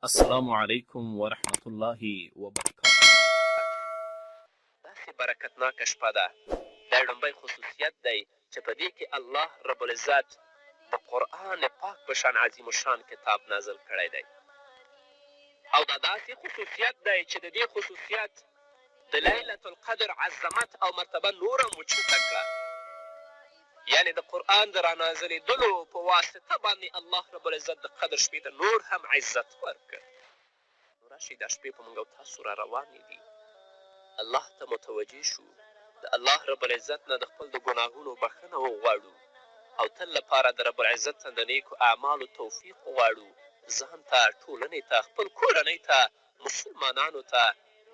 السلام علیکم ورحمت الله وبرکاته. داسې برکتناکه شپه ده. دا لومبی خصوصیت دی چې په دې کې الله رب العزت د قرآن پاک په شان عظیم الشان کتاب نازل کړی دی. او دا داسې خصوصیت دی چې د دې خصوصیت د لیلة القدر عظمت او مرتبه نوره اوچته کړه. یعنې د قرآن د رانازلېدلو په واسطه باندې الله رب العزت د قدر شپې ته نور هم عزت ورکړ. نو راشئ دا شپې په موږ او تاسو را روانې دي. الله ته متوجه شو، د الله رب العزت نه د خپل د ګناهونو بخښنه وغواړو او تل لپاره د رب العزت نه د نیکو اعمالو توفیق وغواړو. ځان ته، ټولنې ته، خپل کورنۍ ته، مسلمانانو ته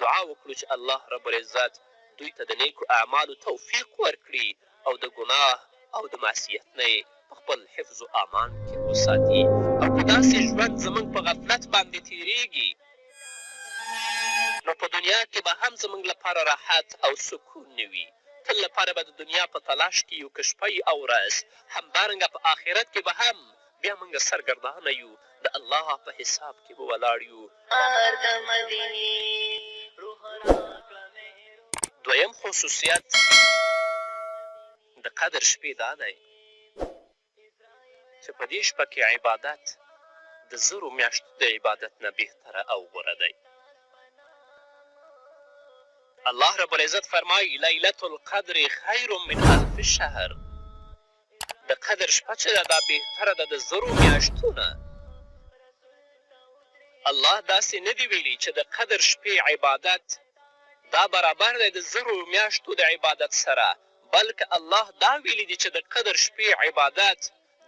دعا وکړو چې الله رب العزت دوی ته د نیکو اعمالو توفیق ورکړي او د ګناه او د معصیت نه یې په خپل حفظ و امان کې وساتي. او که داسې ژوند زموږ په غفلت باندې تېرېږي نو په دنیا کې به هم زموږ لپاره راحت او سکون نه وي. تل لپاره به د دنیا په تلاش کې یو، که شپه او ورځ. همدارنګه په آخرت کې به هم بیا موږ سرګردانه یو، د الله په حساب کې به ولاړ یو. دویم خصوصیت د قدر شپې دا دی چې په دې شپه کې عبادت د زرو میاشتو د عبادت نه بهتره او غوره دی. الله رب العزت فرمایي لیلة القدر خیر من الف شهر. د قدر شپه چې ده دا بهتره ده د زرو میاشتو نه. الله داسې نه دی ویلي چې د قدر شپې عبادت دا برابر دی د زرو میاشتو د عبادت سره، بلکې الله دا ویلي دی چې د قدر شپې عبادت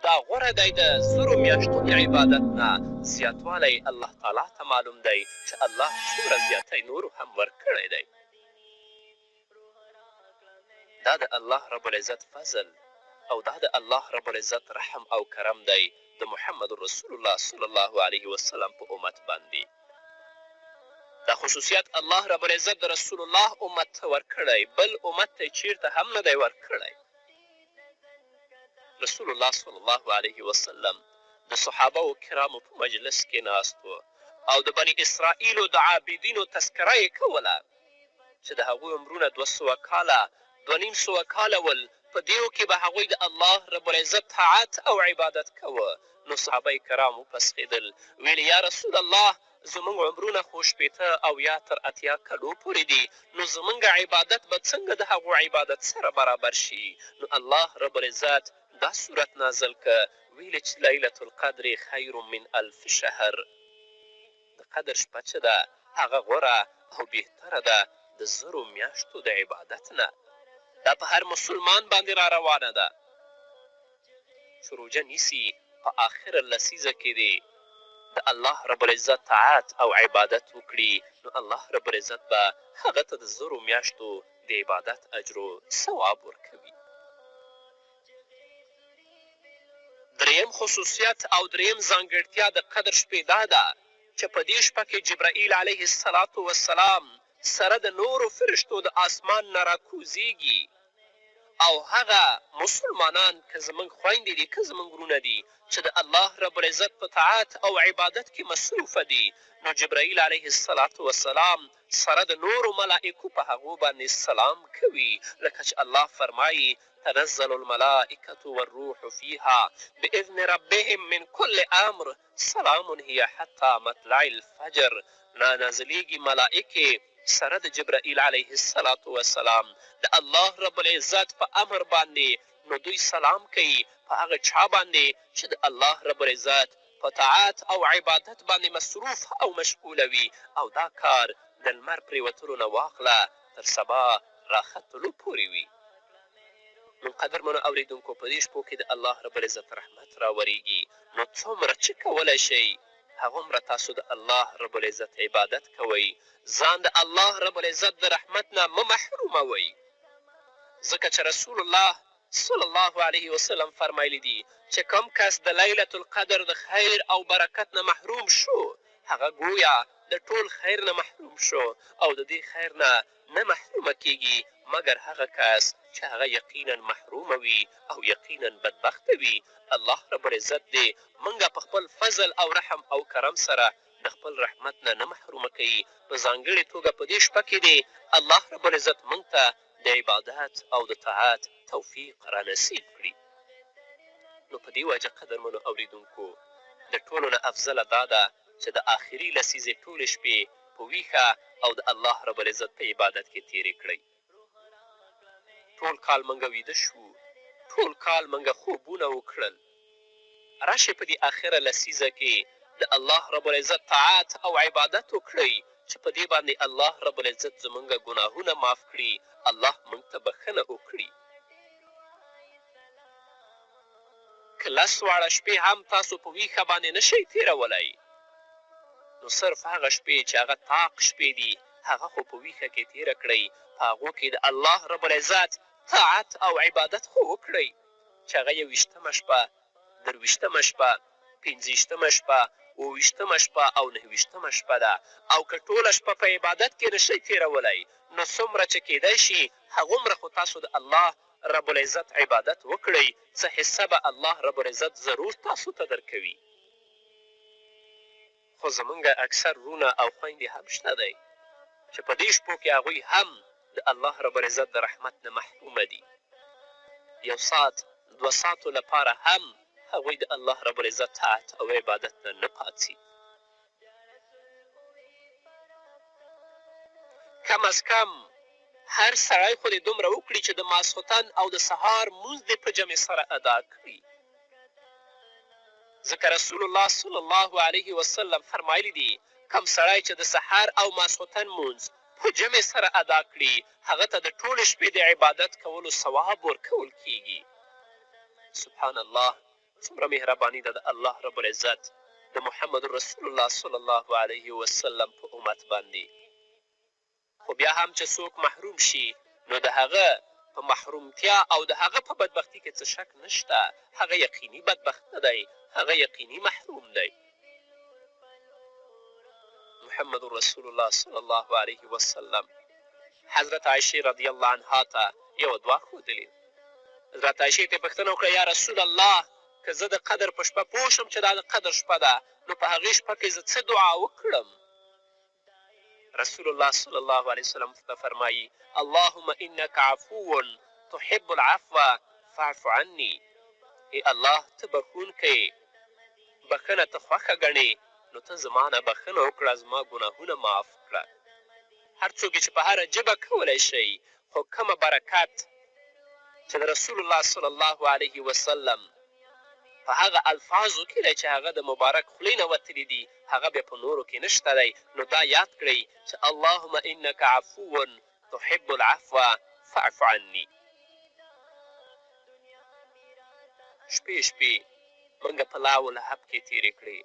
دا غوره دی د زرو میاشتو د عبادت نه. زیاتوالی الله تعالی ته معلوم دی چې الله څومره زیاتی نورو هم ورکړی دی. دا د الله رب العزت فضل او دا د الله رب العزت رحم او کرم دی د محمد رسول الله صلی الله علیه وسلم په امت باندې. دا خصوصیت الله رب العزت د رسول الله امت ته ورکړی، بل امت ته چیرته هم نه دی ورکړی. رسول الله صلی الله علیه وسلم د صحابه و کرامو په مجلس کې ناست و او د بني اسرائیلو د عابدینو تذکره یې کوله چې د هغوی عمرونه 200 کاله 250 کاله ول. په دیو کې به هغوی د الله رب العزت طاعت او عبادت کوه. نو صحابه کرام وپسخېدل، ویل یا رسول الله زموږ عمرونه خو 80 او یا تر 80 کلو پورې دي، نو زموږ عبادت به څنګه د هغو عبادت سره برابر شي؟ نو الله رب العزت دا صورت نازل که، ویل چې لیلة القدر خیر من الف شهر. د قدر شپه چې ده هغه غوره او بهتره ده د زرو میاشتو د عبادت نه. دا په هر مسلمان باندې را روانه ده چې روژه نیسي، په آخر لسیزه کې دی د الله رب العزت طاعت او عبادت وکړي، نو الله رب العزت به هغه ته د زرو میاشتو د عبادت اجر و ثواب ورکوي. دریم خصوصیت او دریم ځانګړتیا د قدر شپې دا ده چې په دې شپه کې جبرائیل علیه السلام سره د نورو فرشتو د آسمان نه راکوزیږي او هغه مسلمانان که زموږ خویندې دي که زموږ وروڼه دي چې د الله رب العزت په طاعت او عبادت کې مصروفه دي، نو جبرائیل علیه السلام سره د نورو ملائکو په هغو باندې سلام کوي، لکه چې الله فرمایي تنزل الملائکة والروح فیها بإذن ربهم من كل امر سلام هي حتی مطلع الفجر. نازلیږي ملائکې سره د جبرائیل علیه السلام د الله رب العزت په امر باندې، نو دوی سلام کوي په هغه چا باندې چې د الله رب العزت په طاعت او عبادت باندې مصروف او مشغوله وي، او دا کار د لمر پرېوتلو نه واخله تر سبا راختلو پورې وي. نو قدرمنو اورېدونکو په دې شپو کې د الله رب العزت رحمت راورېږي، نو څومره چې کولی شئ هغومره تاسو د الله رب العزت عبادت کوئ. ځان د الله رب العزت د رحمت نه مه محروموئ، ځکه چې رسول الله صلی الله علیه وسلم فرمایلی دي چې کوم کس د لیلة القدر د خیر او برکت نه محروم شو، هغه گویا د ټول خیر نه محروم شو او د دې خیر نه محرومه کیږي مګر هغه کس چې هغه یقینا محرومه وي او یقینا بدبخته وي. الله رب العزت دې موږ په خپل فضل او رحم او کرم سره د خپل رحمت نه محرومه کوي. په ځانګړې توګه په دې شپه کې دی الله رب العزت موږ ته د عبادت او د طاعت توفیق رانصیب کړي. نو په دې وجه قدرمنو اورېدونکو د ټولو نه افضله دا ده چې د آخري لسیزې ټولې شپې په ویښه او د الله رب العزت په عبادت کې تېرې کړئ. ټول کال موږ ویده شو، ټول کال موږ خوبونه وکړل. راشئ په دې آخره لسیزه کې د الله رب العزت طاعت او عبادت وکړئ چې په دې باندې الله رب العزت زموږ ګناهونه معاف کړي، الله موږ ته بښنه وکړي. که لس واړه شپې هم تاسو په ویښه باندې نشئ تېرولی، نو صرف هغه شپې چې هغه طاق شپې دي هغه خو په ویښه کې تېره کړئ. په هغو کې د الله رب العزت طاعت او عبادت خو وکړئ چې هغه 21مه شپه، 23مه شپه، 25مه شپه، 28مه شپه او 29مه شپه ده. او که ټوله شپه په عبادت کې نشئ تېرولی، نو څومره چې کیدی شي هغومره خو تاسو د الله رب العزت عبادت وکړئ، څه حصه به الله رب العزت ضرور تاسو ته درکوي. خو زمونږ اکثر وروڼه او خویندې هم شته دی چې په دې شپو کې هغوی هم د الله رب العزت د رحمت نه محرومه دي. 1 ساعت 2 ساعتو لپاره هم هغوی د الله رب العزت طاعت او عبادت نه پاڅي. کم از کم هر سړی خو دې دومره وکړي چې د ماسخوتن او د سهار مونځ دې په جمع سره ادا کړي. ځکه رسول الله صلی الله علیه وسلم فرمایلی دي کم سړی چې د سحر او ماسخوتن مونځ په جمع سره ادا کړي هغه ته د ټولې شپې د عبادت کولو ثواب ورکول کیږي. سبحان الله، څومره مهرباني ده د الله رب العزت د محمد رسول الله صلی الله علیه وسلم په امت باندې. خو بیا هم چې څوک محروم شي نو د هغه په محرومتیا او د هغه په بدبختي کې څه شک نشته. هغه یقیني بدبخت نه دی، هغه یقیني محروم دی. محمد رسول الله صلی الله علیه وسلم حضرت عایشې رضی الله عنها ته یوه دعا ښودلې. حضرت عایشې ته یې پوښتنه وکړه یا رسول الله که زه د قدر په شپه پوه شم چې دا د قدر شپه ده نو په هغې شپه کې زه څه دعا وکړم؟ رسول الله صلی الله علیه وسلم فرمایي اللهم انک عفو تحب العفو فاعف عني. ای الله ته بخښونکی، بخښنه ته خوښه ګڼې نو ته زما نه بخښنه وکړه، زما ګناهونه معاف کړه. هر څوک چې په هره ژبه کولی شئ، خو کومه برکت چې د رسول الله صلی الله علیه وسلم په هغه الفاظو کې دی چې هغه د مبارک خولې نه وتلي دي هغه بیا په نورو کې نشته دی. نو دا یاد کړئ چې اللهم انک عفو تحب العفو فاعف عني. شپې شپې موږ په لاو لهب کې تېرې کړې.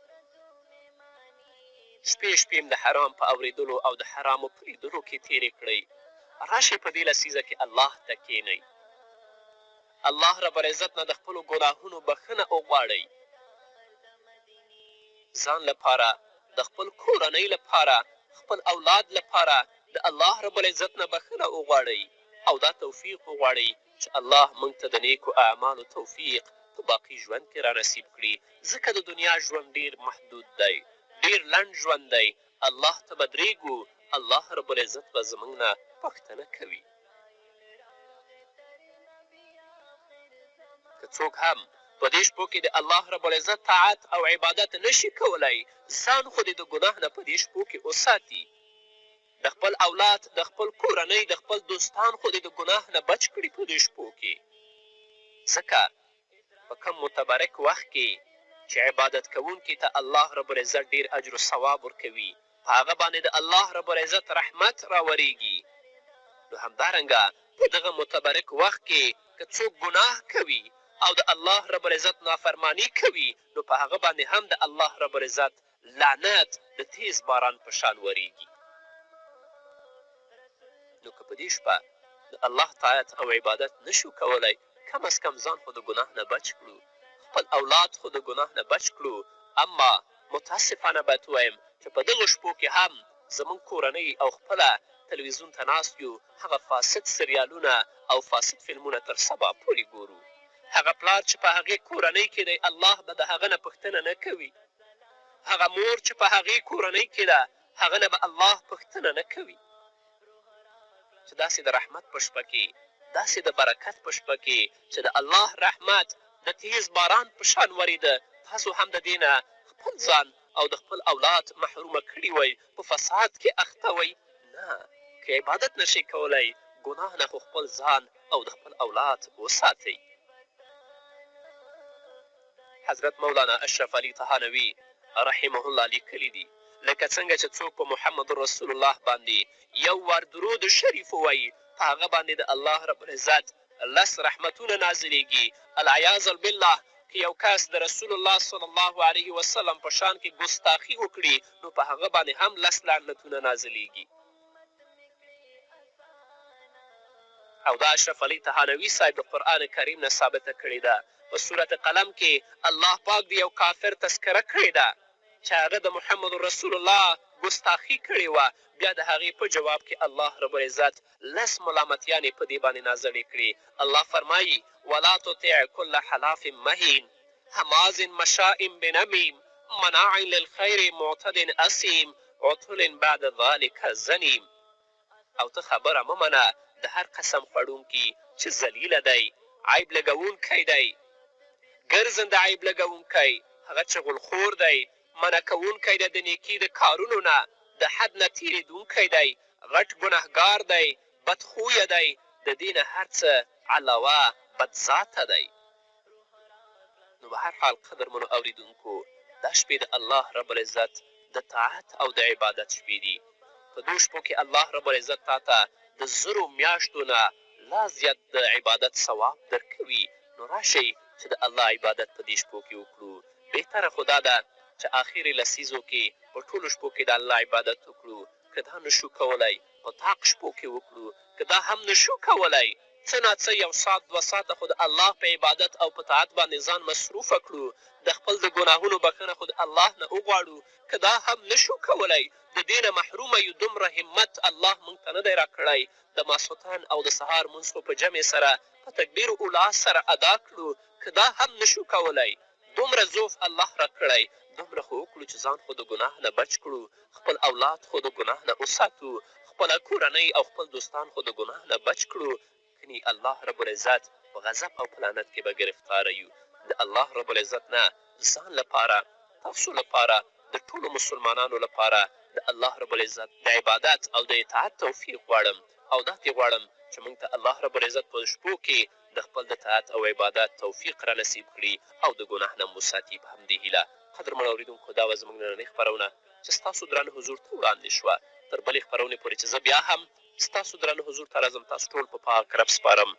شپې شپې د حرام په اورېدلو او د حرامو په لیدلو کې تېرې کړئ. راشئ په دې لسیزه کې الله ته کښېنئ، الله رب العزت نه د خپلو ګناهونو بخښنه وغواړئ. ځان لپاره، د خپل کورنۍ لپاره، خپل اولاد لپاره د الله رب العزت نه بخښنه وغواړئ او دا توفیق وغواړئ چې الله موږ ته د نیکو اعمالو توفیق په باقي ژوند کې رانصیب کړي. ځکه د دنیا ژوند ډېر محدود دی، ډېر لنډ ژوند دی. الله ته به درېږو، الله رب العزت به زموږ نه پوښتنه کوي. که څوک هم په دې شپو کې د الله رب العزت طاعت او عبادت نشي کولی، ځان خو دې د ګناه نه په دې شپو کې وساتي. د خپل اولاد، د خپل کورنۍ، د خپل دوستان خو دې د ګناه نه بچ کړي په دې شپو کې. ځکه په کم متبرک وخت کې چې عبادت کوونکي ته الله رب العزت ډېر اجر و ثواب ورکوي، په هغه باندې د الله رب العزت رحمت راورېږي. نو همدارنګه په دغه متبرک وخت کې که څوک ګناه کوي او د الله رب العزت نافرمانی کوي نو په هغه باندې هم د الله رب العزت لعنت د تیز باران په شان وریږي. نو که په دې شپه د الله طاعت او عبادت نشو کولی، کم از کم ځان خو د ګناه نه بچ کړو، خپل اولاد خو د ګناه نه بچ کړو. اما متاسفانه باید ووایم چې په دغو شپو کې هم زموږ کورنۍ او خپله تلویزیون ته ناست یو، هغه فاسد سریالونه او فاسد فلمونه تر سبا پورې ګورو. هغه پلار چې په هغې کورنۍ کې دی الله به د هغه نه پوښتنه نه کوي. هغه مور چې په هغې کورنۍ کې ده هغه نه به الله پوښتنه نه کوي چې داسې د رحمت په شپه کې داسې د برکت په شپه کې چې د الله رحمت د تیز باران په شان وریده تاسو هم د دې نه خپل ځان او د خپل اولاد محرومه کړي وئ په فساد کې اخته وئ نه که عبادت نشئ کولی ګناه نه خو خپل ځان او د خپل اولاد وساتئ حضرت مولانا اشرف علي طهانوي رحمه الله لیکلي دي لکه څنګه چې څوک په محمد رسول الله باندې یو وار درود شریف ووایي په هغه باندې د الله رب العزت 10 رحمتونه نازلیږي العیاذ بالله که یو کس د رسول الله صلی الله علیه وسلم په شان کې ګستاخي وکړي نو په هغه باندې هم 10 لعنتونه نازلیږي او دا اشرف علي طهانوي صاحب د قرآن کریم نه ثابته کړې ده په صورت قلم کې الله پاک د یو کافر تذکره کړې ده چې هغه د محمد رسول الله ګستاخي کړې وه بیا د هغې په جواب کې الله رب العزت 10 ملامتیانې په دې باندې نازلې کړي الله فرمایي ولا تطع كل حلاف مهین هماز مشاء بنمیم مناع للخیر معتد اثیم عتل بعد ذلك زنیم او ته خبره مه منه د هر قسم خوړونکي چې ذلیله دی عیب لګوونکی دی ګرځنده عیب لګوونکی هغه چغلخور دی منع کوونکی دی د نیکي د کارونو نه د حد نه تېرېدونکی دی غټ ګنهګار دی بدخویه دی د دې نه هر څه علاوه بدذاته دی نو به هر حال قدرمنو اورېدونکو دا شپې د الله رب العزت د طاعت او د عبادت شپې دي په دو شپو کې الله رب العزت تا ته د 1000 میاشتو نه لا زیات د عبادت ثواب درکوي نو راشئ چې د الله عبادت په دې شپو کې وکړو بهتره خو دا ده چې آخري لسیزو کې په ټولو شپو کې د الله عبادت وکړو که دا نشو کولی په طاق شپو کې وکړو که دا هم نشو کولی څه ناڅه 1 ساعت 2 ساعته خو د الله په عبادت او په طاعت باندې ځان مصروفه کړو د خپل د ګناهونو بخښنه خو د الله نه وغواړو که دا هم نشو کولی د دې نه محرومه یو دومره همت الله موږ ته نه دی راکړی د ماسخوتن او د سهار مونځ خو په جمع سره په تکبیر اولا سره ادا کړو که دا هم نشو کولی دومره ضعف الله راکړی دومره خو وکړو چې ځان خو د ګناه نه بچ کړو خپل اولاد خو د ګناه نه وساتو خپله کورنۍ او خپل دوستان خو د ګناه نه بچ کړو کني الله رب العزت په غضب او په لعنت کې به ګرفتاره یو د الله رب العزت نه ځان لپاره تاسو لپاره د ټولو مسلمانانو لپاره د الله رب العزت د عبادت او د اطاعت توفیق غواړم او داسې غواړم چې موږ ته الله رب العزت په شپو کې د خپل د طاعت او عبادت توفیق را نصیب کړي او د ګناه نه مو ساتي په همدې هیله قدرمنو اورېدونکو دا وه زموږ نننۍ خپرونه چې ستاسو درانه حضور ته وړاندې شوه تر بلې خپرونې پورې چې زه بیا هم ستاسو درانه حضور ته راځم تاسو ټول په پاک رب سپارم